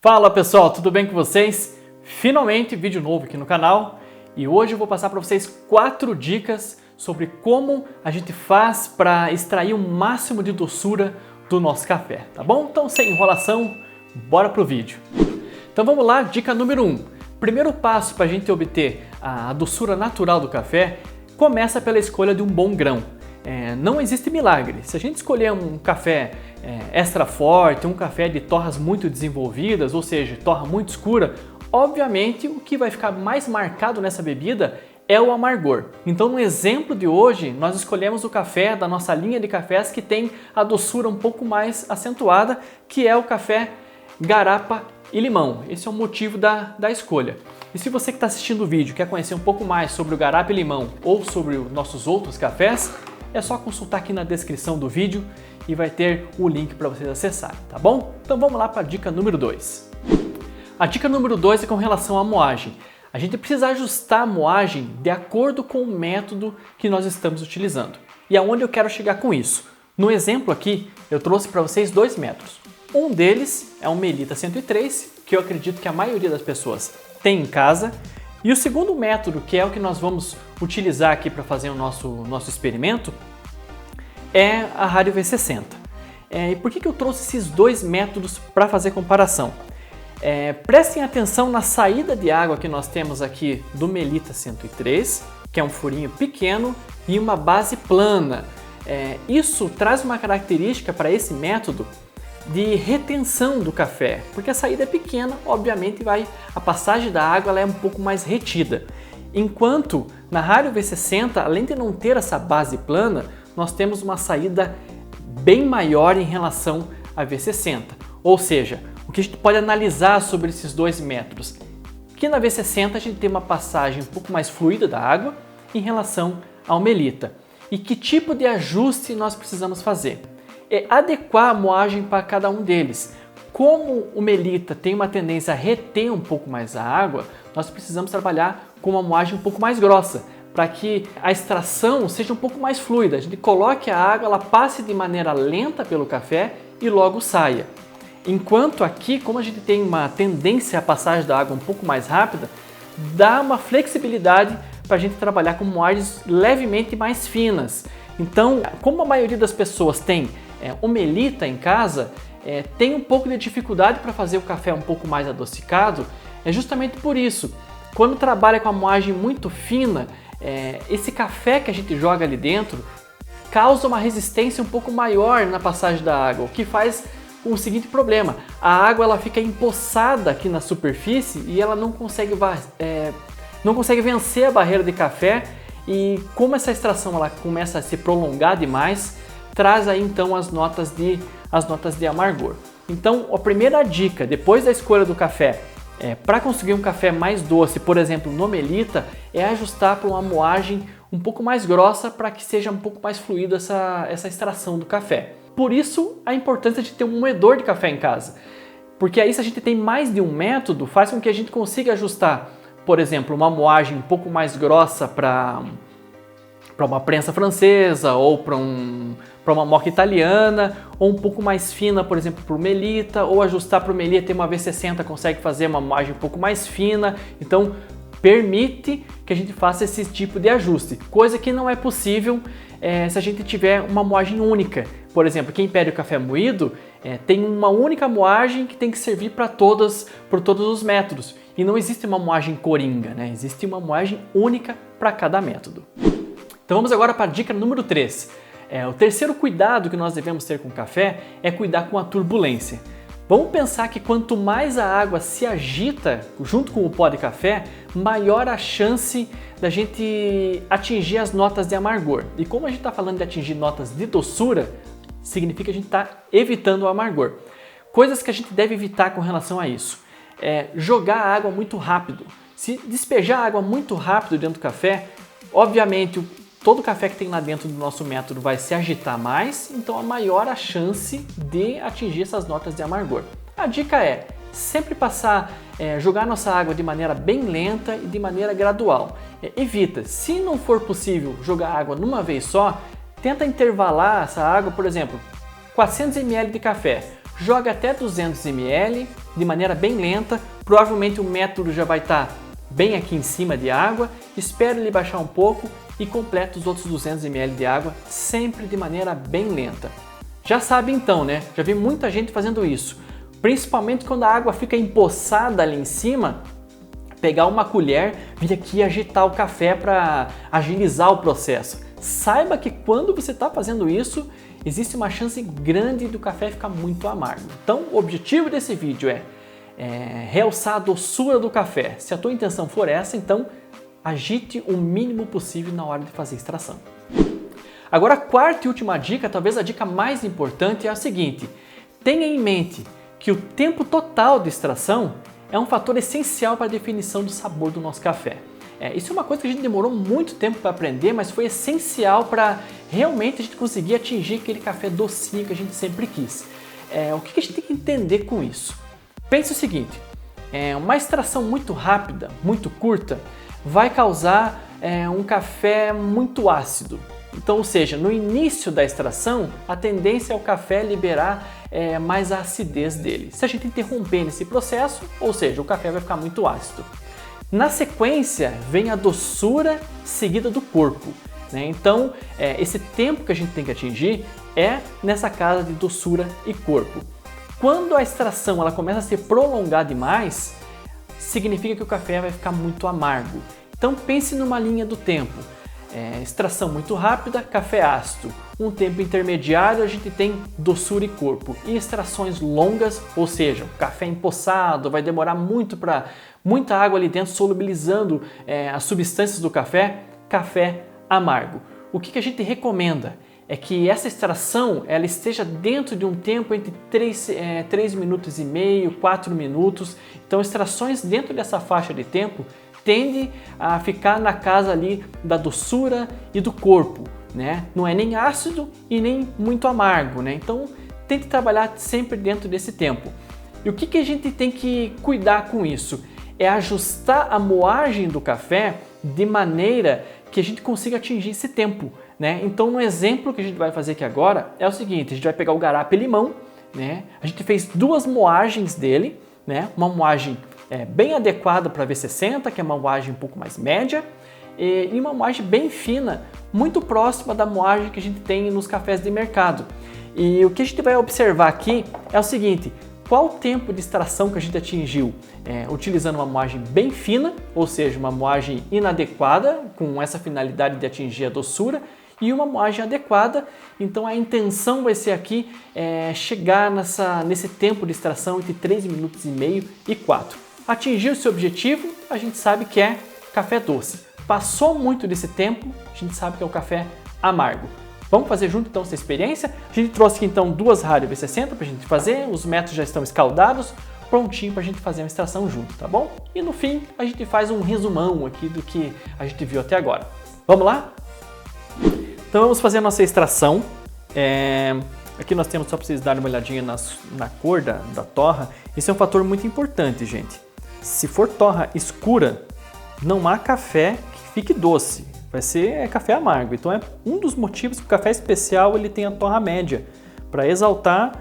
Fala pessoal, tudo bem com vocês? Finalmente vídeo novo aqui no canal e hoje eu vou passar para vocês 4 dicas sobre como a gente faz para extrair o máximo de doçura do nosso café, tá bom? Então sem enrolação, bora pro vídeo. Então vamos lá, dica número 1. Primeiro passo para a gente obter a doçura natural do café começa pela escolha de um bom grão. Não existe milagre. Se a gente escolher um café extra forte, um café de torras muito desenvolvidas, ou seja, torra muito escura, obviamente o que vai ficar mais marcado nessa bebida é o amargor. Então no exemplo de hoje, nós escolhemos o café da nossa linha de cafés que tem a doçura um pouco mais acentuada, que é o café garapa e limão. Esse é o motivo da escolha. E se você que está assistindo o vídeo quer conhecer um pouco mais sobre o garapa e limão ou sobre os nossos outros cafés, é só consultar aqui na descrição do vídeo e vai ter o link para vocês acessarem, tá bom? Então vamos lá para a dica número 2. A dica número 2 é com relação à moagem. A gente precisa ajustar a moagem de acordo com o método que nós estamos utilizando. E aonde eu quero chegar com isso? No exemplo aqui, eu trouxe para vocês 2 métodos. Um deles é o Melita 103, que eu acredito que a maioria das pessoas tem em casa. E o segundo método, que é o que nós vamos utilizar aqui para fazer o nosso experimento, é a Rádio V60. E por que eu trouxe esses 2 métodos para fazer comparação? Prestem atenção na saída de água que nós temos aqui do Melita 103, que é um furinho pequeno e uma base plana. Isso traz uma característica para esse método de retenção do café, porque a saída é pequena, obviamente a passagem da água ela é um pouco mais retida. Enquanto na Rádio V60, além de não ter essa base plana, nós temos uma saída bem maior em relação à V60. Ou seja, o que a gente pode analisar sobre esses 2 métodos? Que na V60 a gente tem uma passagem um pouco mais fluida da água em relação ao Melita. E que tipo de ajuste nós precisamos fazer? É adequar a moagem para cada um deles. Como o Melita tem uma tendência a reter um pouco mais a água, nós precisamos trabalhar com uma moagem um pouco mais grossa, para que a extração seja um pouco mais fluida. A gente coloque a água, ela passe de maneira lenta pelo café e logo saia. Enquanto aqui, como a gente tem uma tendência à passagem da água um pouco mais rápida, dá uma flexibilidade para a gente trabalhar com moagens levemente mais finas. Então, como a maioria das pessoas tem o Melita em casa, tem um pouco de dificuldade para fazer o café um pouco mais adocicado, é justamente por isso. Quando trabalha com a moagem muito fina, esse café que a gente joga ali dentro causa uma resistência um pouco maior na passagem da água, o que faz o seguinte problema: a água ela fica empoçada aqui na superfície e ela não consegue vencer a barreira de café, e como essa extração ela começa a se prolongar demais, traz aí então as notas de amargor. Então a primeira dica, depois da escolha do café, para conseguir um café mais doce, por exemplo no Melita, é ajustar para uma moagem um pouco mais grossa para que seja um pouco mais fluida essa extração do café. Por isso a importância de ter um moedor de café em casa, porque aí se a gente tem mais de um método, faz com que a gente consiga ajustar, por exemplo, uma moagem um pouco mais grossa para uma prensa francesa ou para uma moca italiana, ou um pouco mais fina, por exemplo, para o Melita, ou ajustar para o Melita, ter uma V60, consegue fazer uma moagem um pouco mais fina. Então permite que a gente faça esse tipo de ajuste, coisa que não é possível se a gente tiver uma moagem única. Por exemplo, quem pede o café moído tem uma única moagem que tem que servir para todos os métodos. E não existe uma moagem coringa, né? Existe uma moagem única para cada método. Então vamos agora para a dica número 3. O terceiro cuidado que nós devemos ter com o café é cuidar com a turbulência. Vamos pensar que quanto mais a água se agita junto com o pó de café, maior a chance da gente atingir as notas de amargor. E como a gente está falando de atingir notas de doçura, significa que a gente está evitando o amargor. Coisas que a gente deve evitar com relação a isso: jogar a água muito rápido. Se despejar a água muito rápido dentro do café, obviamente todo o café que tem lá dentro do nosso método vai se agitar mais, então a maior a chance de atingir essas notas de amargor. A dica é sempre jogar nossa água de maneira bem lenta e de maneira gradual. Evita, se não for possível jogar água numa vez só, tenta intervalar essa água, por exemplo, 400 ml de café, joga até 200 ml, de maneira bem lenta. Provavelmente o método já vai estar bem aqui em cima de água. Espero ele baixar um pouco e completa os outros 200 ml de água, sempre de maneira bem lenta. Já sabe então, né? Já vi muita gente fazendo isso. Principalmente quando a água fica empoçada ali em cima, pegar uma colher, vir aqui e agitar o café para agilizar o processo. Saiba que quando você está fazendo isso, existe uma chance grande do café ficar muito amargo. Então, o objetivo desse vídeo é realçar a doçura do café. Se a tua intenção for essa, então agite o mínimo possível na hora de fazer a extração. Agora, a quarta e última dica, talvez a dica mais importante, é a seguinte: tenha em mente que o tempo total de extração é um fator essencial para a definição do sabor do nosso café. Isso é uma coisa que a gente demorou muito tempo para aprender, mas foi essencial para realmente a gente conseguir atingir aquele café docinho que a gente sempre quis. O que a gente tem que entender com isso? Pense o seguinte: uma extração muito rápida, muito curta, vai causar um café muito ácido. Então, ou seja, no início da extração, a tendência é o café liberar mais a acidez dele. Se a gente interromper nesse processo, ou seja, o café vai ficar muito ácido. Na sequência, vem a doçura seguida do corpo, né? Então, esse tempo que a gente tem que atingir é nessa casa de doçura e corpo. Quando a extração ela começa a ser prolongada demais, significa que o café vai ficar muito amargo. Então, pense numa linha do tempo. Extração muito rápida, café ácido. Um tempo intermediário, a gente tem doçura e corpo. E extrações longas, ou seja, o café empoçado, vai demorar muito para muita água ali dentro solubilizando as substâncias do café, café amargo. O que a gente recomenda é que essa extração ela esteja dentro de um tempo entre 3 minutos e meio, 4 minutos. Então, extrações dentro dessa faixa de tempo tende a ficar na casa ali da doçura e do corpo, né? Não é nem ácido e nem muito amargo, né? Então, tente trabalhar sempre dentro desse tempo. E o que a gente tem que cuidar com isso? É ajustar a moagem do café de maneira que a gente consiga atingir esse tempo, né? Então, no exemplo que a gente vai fazer aqui agora é o seguinte: a gente vai pegar o garapa limão, né? A gente fez 2 moagens dele, né? Uma moagem bem adequada para V60, que é uma moagem um pouco mais média, e uma moagem bem fina, muito próxima da moagem que a gente tem nos cafés de mercado. E o que a gente vai observar aqui é o seguinte: qual o tempo de extração que a gente atingiu utilizando uma moagem bem fina, ou seja, uma moagem inadequada, com essa finalidade de atingir a doçura, e uma moagem adequada. Então a intenção vai ser aqui chegar nesse tempo de extração entre 3 minutos e meio e 4. Atingir o seu objetivo, a gente sabe que é café doce. Passou muito desse tempo, a gente sabe que é o café amargo. Vamos fazer junto então essa experiência? A gente trouxe aqui então 2 rádios V60 para a gente fazer, os métodos já estão escaldados, prontinho para a gente fazer uma extração junto, tá bom? E no fim a gente faz um resumão aqui do que a gente viu até agora. Vamos lá? Então vamos fazer a nossa extração. Aqui nós temos, só para vocês darem uma olhadinha na cor da torra, isso é um fator muito importante, gente. Se for torra escura, não há café que fique doce, vai ser café amargo. Então é um dos motivos que o café especial ele tem a torra média, para exaltar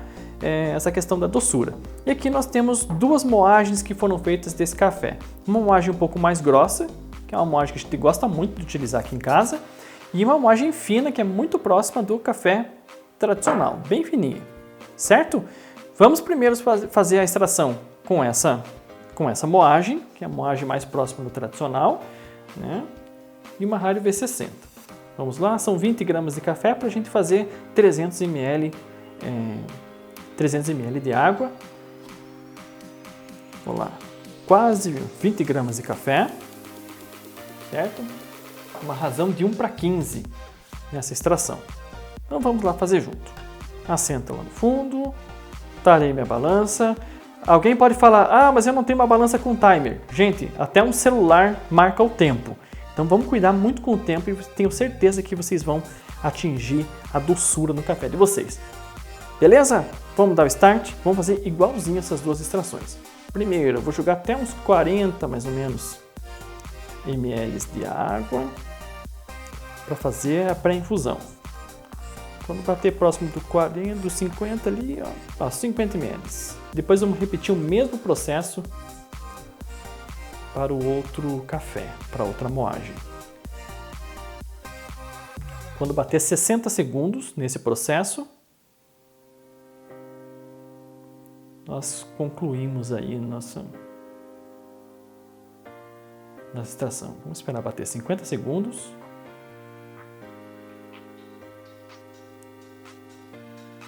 essa questão da doçura. E aqui nós temos 2 moagens que foram feitas desse café. Uma moagem um pouco mais grossa, que é uma moagem que a gente gosta muito de utilizar aqui em casa, e uma moagem fina, que é muito próxima do café tradicional, bem fininha, certo? Vamos primeiro fazer a extração com essa moagem, que é a moagem mais próxima do tradicional, né? E uma rádio V60. Vamos lá, são 20 gramas de café para a gente fazer 300 ml de água. Vamos lá, quase 20 gramas de café, certo? Uma razão de 1:15 nessa extração. Então vamos lá fazer junto. Assenta lá no fundo, talhei minha balança. Alguém pode falar, mas eu não tenho uma balança com timer. Gente, até um celular marca o tempo. Então vamos cuidar muito com o tempo e tenho certeza que vocês vão atingir a doçura no café de vocês. Beleza? Vamos dar o start? Vamos fazer igualzinho essas 2 extrações. Primeiro, eu vou jogar até uns 40 mais ou menos ml de água para fazer a pré-infusão. Quando bater próximo do 40, do 50 ali, ó, 50 ml. Depois vamos repetir o mesmo processo para o outro café, para outra moagem. Quando bater 60 segundos nesse processo, nós concluímos aí nossa extração. Vamos esperar bater 50 segundos.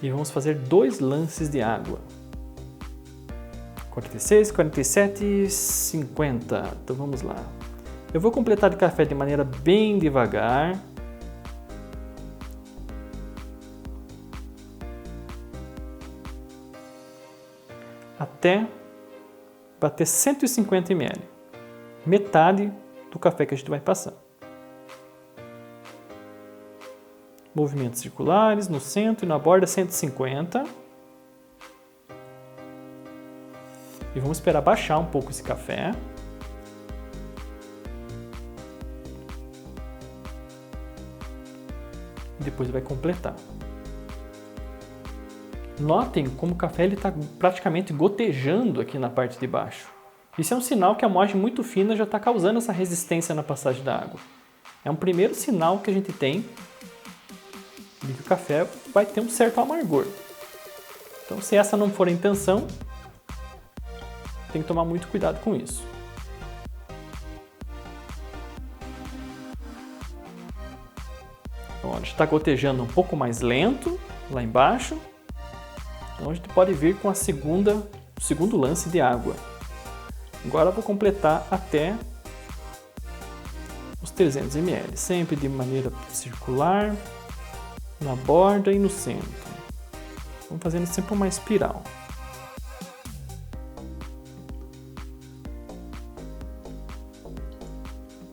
E vamos fazer 2 lances de água. 46, 47, 50. Então vamos lá. Eu vou completar o café de maneira bem devagar. Até bater 150 ml. Metade do café que a gente vai passar. Movimentos circulares no centro e na borda 150. E vamos esperar baixar um pouco esse café. E depois vai completar. Notem como o café está praticamente gotejando aqui na parte de baixo. Isso é um sinal que a moagem muito fina já está causando essa resistência na passagem da água. É um primeiro sinal que a gente tem de que o café vai ter um certo amargor. Então, se essa não for a intenção, tem que tomar muito cuidado com isso. Então, a gente está gotejando um pouco mais lento lá embaixo. Então, a gente pode vir com o segundo lance de água. Agora eu vou completar até os 300 ml, sempre de maneira circular, na borda e no centro. Vamos fazendo sempre uma espiral.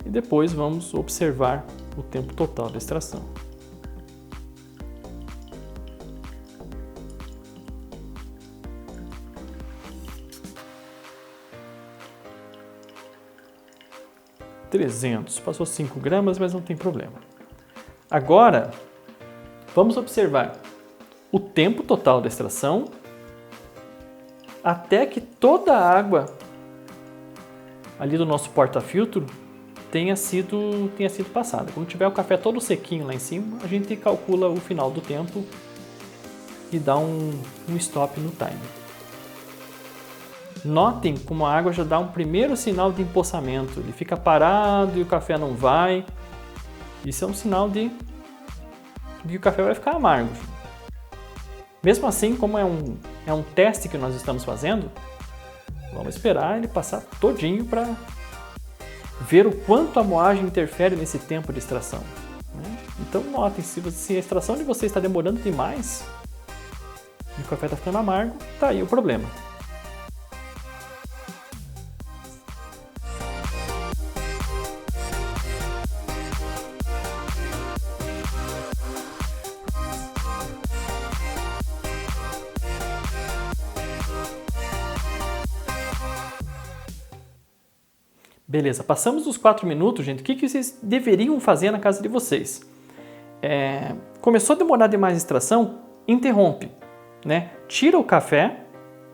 E depois vamos observar o tempo total da extração. Passou 5 gramas, mas não tem problema. Agora, vamos observar o tempo total da extração até que toda a água ali do nosso porta-filtro tenha sido passada. Quando tiver o café todo sequinho lá em cima, a gente calcula o final do tempo e dá um stop no timer. Notem como a água já dá um primeiro sinal de empoçamento. Ele fica parado e o café não vai. Isso é um sinal de que o café vai ficar amargo. Mesmo assim, como é um teste que nós estamos fazendo, vamos esperar ele passar todinho para ver o quanto a moagem interfere nesse tempo de extração. Então notem, se a extração de vocês está demorando demais e o café está ficando amargo, está aí o problema. Beleza, passamos dos 4 minutos, gente. O que vocês deveriam fazer na casa de vocês? Começou a demorar demais a extração? Interrompe, né? Tira o café,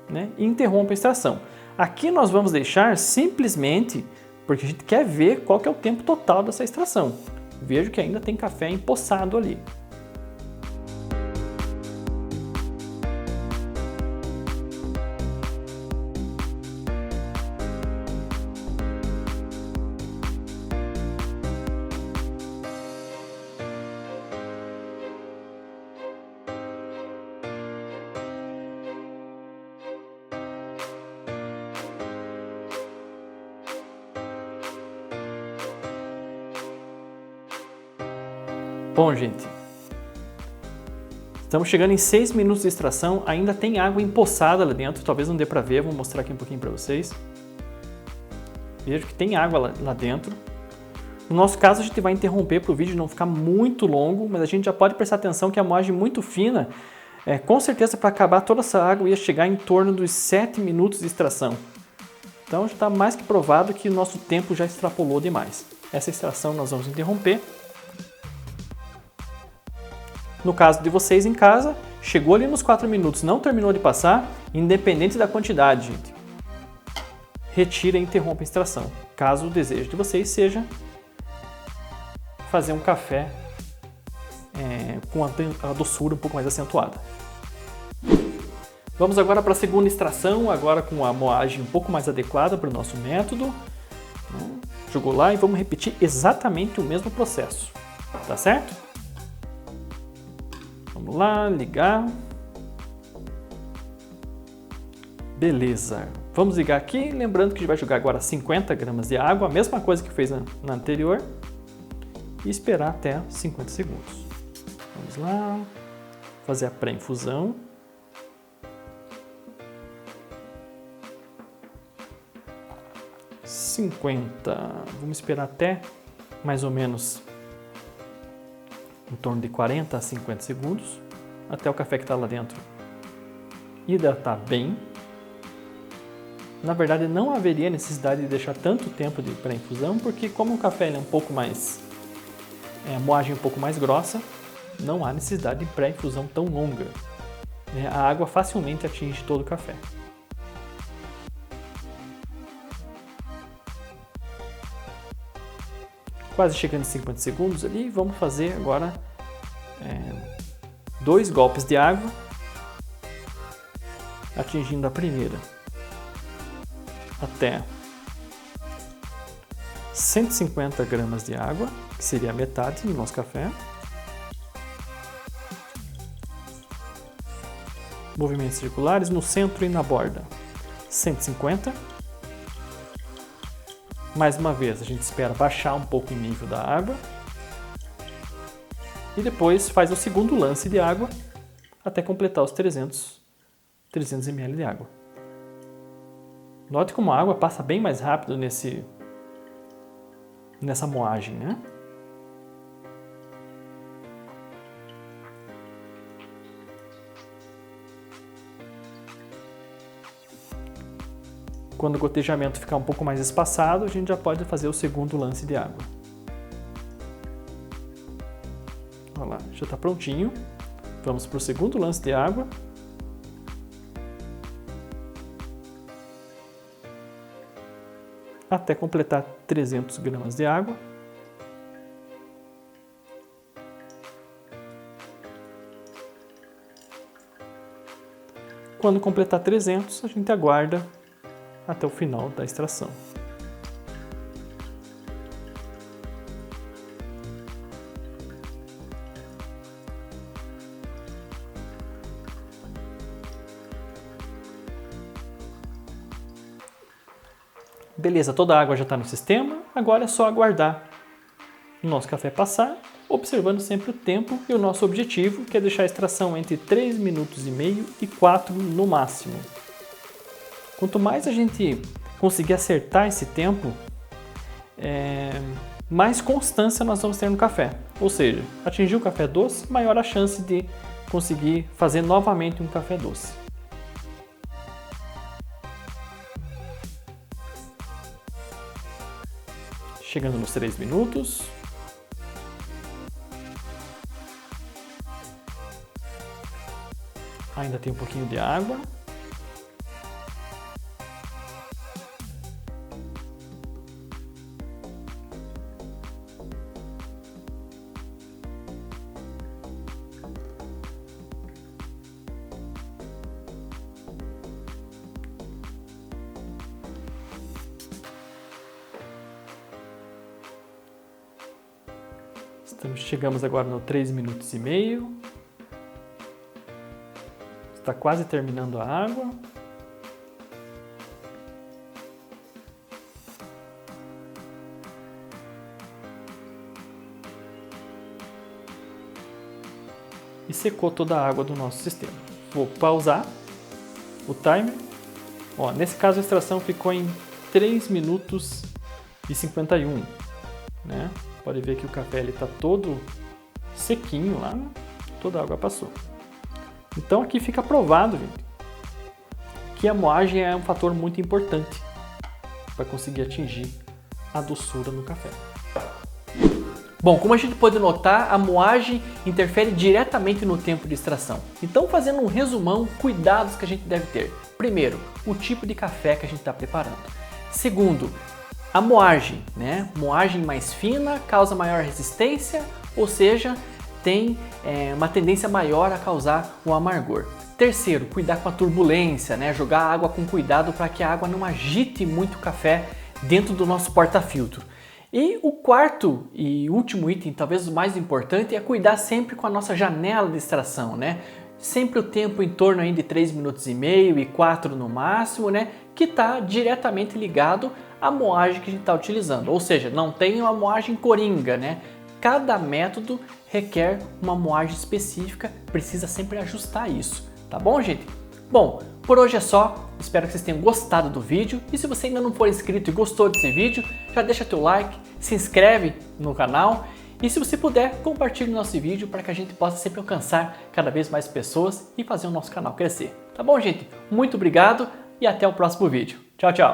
né? E interrompe a extração. Aqui nós vamos deixar simplesmente porque a gente quer ver qual que é o tempo total dessa extração. Vejo que ainda tem café empoçado ali. Bom, gente, estamos chegando em 6 minutos de extração, ainda tem água empoçada lá dentro, talvez não dê para ver, vou mostrar aqui um pouquinho para vocês. Vejo que tem água lá dentro. No nosso caso, a gente vai interromper para o vídeo não ficar muito longo, mas a gente já pode prestar atenção que a moagem muito fina, com certeza para acabar toda essa água ia chegar em torno dos 7 minutos de extração. Então já está mais que provado que o nosso tempo já extrapolou demais. Essa extração nós vamos interromper. No caso de vocês em casa, chegou ali nos 4 minutos, não terminou de passar, independente da quantidade, gente, retira e interrompa a extração, caso o desejo de vocês seja fazer um café com a doçura um pouco mais acentuada. Vamos agora para a segunda extração, agora com a moagem um pouco mais adequada para o nosso método. Jogou lá e vamos repetir exatamente o mesmo processo, tá certo? Vamos lá, ligar. Beleza, vamos ligar aqui, lembrando que a gente vai jogar agora 50 gramas de água, a mesma coisa que fez na anterior, e esperar até 50 segundos. Vamos lá, fazer a pré-infusão. Vamos esperar até mais ou menos em torno de 40 a 50 segundos, até o café que está lá dentro hidratar bem. Na verdade, não haveria necessidade de deixar tanto tempo de pré-infusão, porque como o café é um pouco mais, a moagem é um pouco mais grossa, não há necessidade de pré-infusão tão longa. A água facilmente atinge todo o café. Quase chegando em 50 segundos ali, vamos fazer agora 2 golpes de água, atingindo a primeira até 150 gramas de água, que seria a metade do nosso café. Movimentos circulares no centro e na borda. 150. Mais uma vez, a gente espera baixar um pouco o nível da água. E depois faz o segundo lance de água até completar os 300 ml de água. Note como a água passa bem mais rápido nessa moagem, né? Quando o gotejamento ficar um pouco mais espaçado, a gente já pode fazer o segundo lance de água. Olha lá, já está prontinho. Vamos para o segundo lance de água. Até completar 300 gramas de água. Quando completar 300, a gente aguarda até o final da extração. Beleza, toda a água já está no sistema, agora é só aguardar o nosso café passar, observando sempre o tempo e o nosso objetivo, que é deixar a extração entre 3 minutos e meio e 4 no máximo. Quanto mais a gente conseguir acertar esse tempo, mais constância nós vamos ter no café. Ou seja, atingir o café doce, maior a chance de conseguir fazer novamente um café doce. Chegando nos 3 minutos. Ainda tem um pouquinho de água. Chegamos agora no 3 minutos e meio. Está quase terminando a água. E secou toda a água do nosso sistema. Vou pausar o timer. Nesse caso a extração ficou em 3 minutos e 51, né? Pode ver que o café está todo sequinho lá, né? Toda a água passou. Então aqui fica provado, gente, que a moagem é um fator muito importante para conseguir atingir a doçura no café. Bom, como a gente pode notar, a moagem interfere diretamente no tempo de extração. Então, fazendo um resumão, cuidados que a gente deve ter. Primeiro, o tipo de café que a gente está preparando. Segundo, a moagem, né? Moagem mais fina causa maior resistência, ou seja, tem uma tendência maior a causar o amargor. Terceiro, cuidar com a turbulência, né? Jogar a água com cuidado para que a água não agite muito o café dentro do nosso porta-filtro. E o quarto e último item, talvez o mais importante, é cuidar sempre com a nossa janela de extração, né? Sempre o tempo em torno aí de 3 minutos e meio e 4 no máximo, né? Que está diretamente ligado à moagem que a gente está utilizando. Ou seja, não tem uma moagem coringa, né? Cada método requer uma moagem específica, precisa sempre ajustar isso, tá bom, gente? Bom, por hoje é só, espero que vocês tenham gostado do vídeo e se você ainda não for inscrito e gostou desse vídeo, já deixa teu like, se inscreve no canal e se você puder, compartilhe o nosso vídeo para que a gente possa sempre alcançar cada vez mais pessoas e fazer o nosso canal crescer. Tá bom, gente? Muito obrigado e até o próximo vídeo. Tchau, tchau!